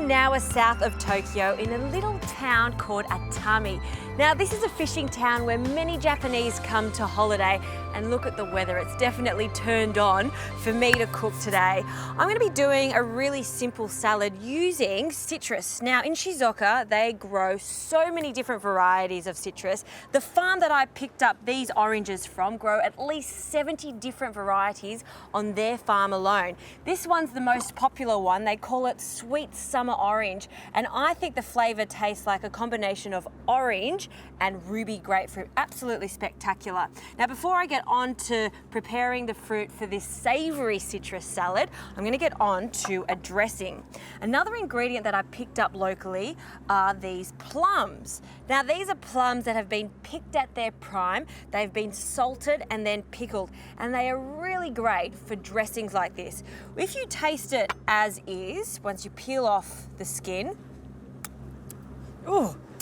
in an hour south of Tokyo in a little town called Atami. Now this is a fishing town where many Japanese come to holiday, and look at the weather, it's definitely turned on for me to cook today. I'm going to be doing a really simple salad using citrus. Now in Shizuoka they grow so many different varieties of citrus. The farm that I picked up these oranges from grow at least 70 different varieties on their farm alone. This one's the most popular one. They call it sweet summer orange, and I think the flavour tastes like a combination of orange and ruby grapefruit. Absolutely spectacular. Now before I get on to preparing the fruit for this savoury citrus salad, I'm going to get on to a dressing. Another ingredient that I picked up locally are these plums. Now these are plums that have been picked at their prime. They've been salted and then pickled, and they are really great for dressings like this. If you taste it as is, once you peel off the skin,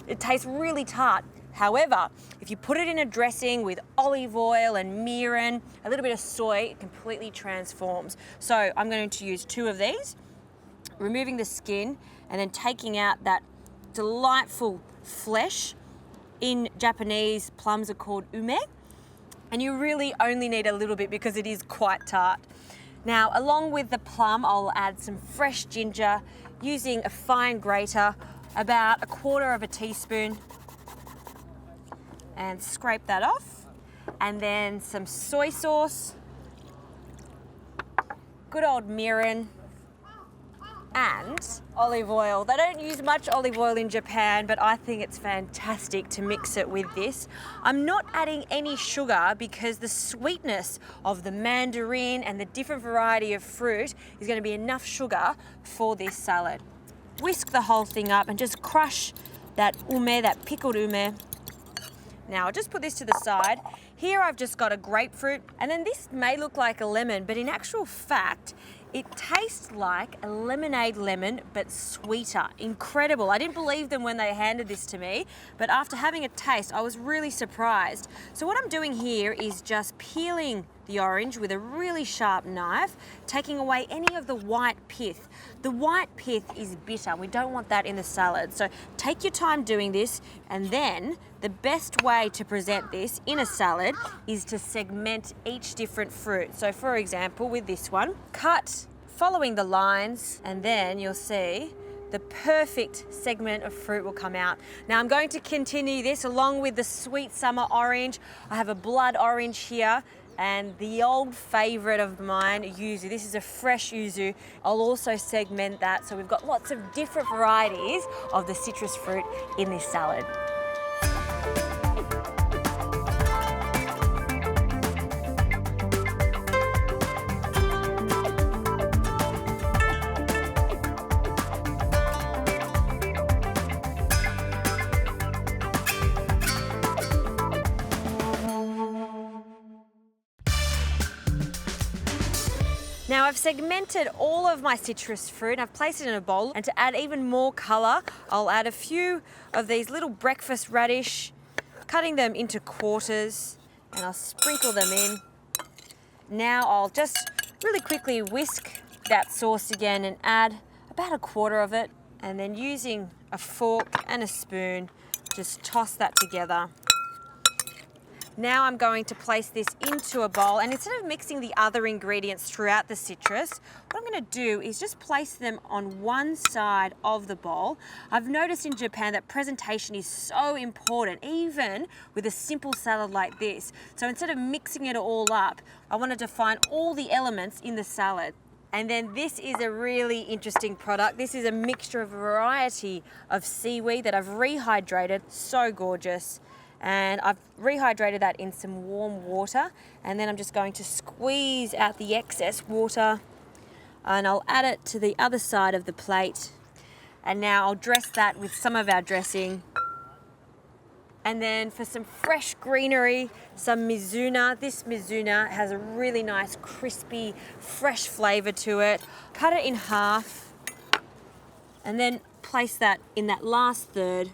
it tastes really tart. However, if you put it in a dressing with olive oil and mirin, a little bit of soy, it completely transforms. So I'm going to use 2 of these, removing the skin and then taking out that delightful flesh. In Japanese, plums are called ume, and you really only need a little bit because it is quite tart. Now, along with the plum, I'll add some fresh ginger using a fine grater, about 1/4 teaspoon, and scrape that off. And then some soy sauce, good old mirin, and olive oil. They don't use much olive oil in Japan, but I think it's fantastic to mix it with this. I'm not adding any sugar because the sweetness of the mandarin and the different variety of fruit is going to be enough sugar for this salad. Whisk the whole thing up and just crush that ume, that pickled ume. Now I'll just put this to the side. Here I've just got a grapefruit, and then this may look like a lemon, but in actual fact, it tastes like a lemonade lemon, but sweeter. Incredible. I didn't believe them when they handed this to me, but after having a taste, I was really surprised. So what I'm doing here is just peeling the orange with a really sharp knife, taking away any of the white pith. The white pith is bitter. We don't want that in the salad. So take your time doing this, and then the best way to present this in a salad is to segment each different fruit. So for example, with this one, cut following the lines, and then you'll see the perfect segment of fruit will come out. Now I'm going to continue this along with the sweet summer orange. I have a blood orange here, and the old favorite of mine, yuzu. This is a fresh yuzu. I'll also segment that, so we've got lots of different varieties of the citrus fruit in this salad. Now I've segmented all of my citrus fruit and I've placed it in a bowl, and to add even more colour, I'll add a few of these little breakfast radish, cutting them into quarters, and I'll sprinkle them in. Now I'll just really quickly whisk that sauce again and add about 1/4 of it, and then using a fork and a spoon, just toss that together. Now I'm going to place this into a bowl, and instead of mixing the other ingredients throughout the citrus, what I'm going to do is just place them on one side of the bowl. I've noticed in Japan that presentation is so important, even with a simple salad like this. So instead of mixing it all up, I wanted to find all the elements in the salad. And then this is a really interesting product. This is a mixture of a variety of seaweed that I've rehydrated. So gorgeous. And I've rehydrated that in some warm water, and then I'm just going to squeeze out the excess water, and I'll add it to the other side of the plate. And now I'll dress that with some of our dressing. And then for some fresh greenery, some mizuna. This mizuna has a really nice crispy fresh flavour to it. Cut it in half and then place that in that last third.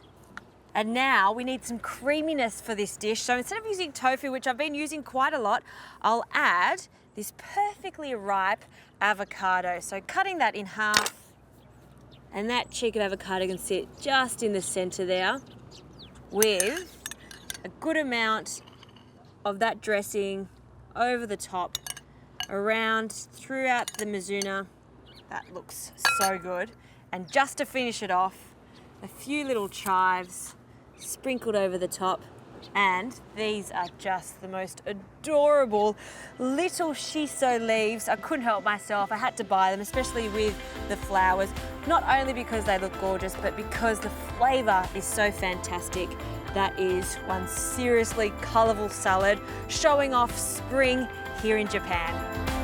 And now we need some creaminess for this dish. So instead of using tofu, which I've been using quite a lot, I'll add this perfectly ripe avocado. So cutting that in half And that cheek of avocado can sit just in the center there with a good amount of that dressing over the top, around throughout the Mizuna. That looks so good. And just to finish it off, a few little chives sprinkled over the top. And these are just the most adorable little shiso leaves. I couldn't help myself. I had to buy them, especially with the flowers. Not only because they look gorgeous, but because the flavor is so fantastic. That is one seriously colorful salad showing off spring here in Japan.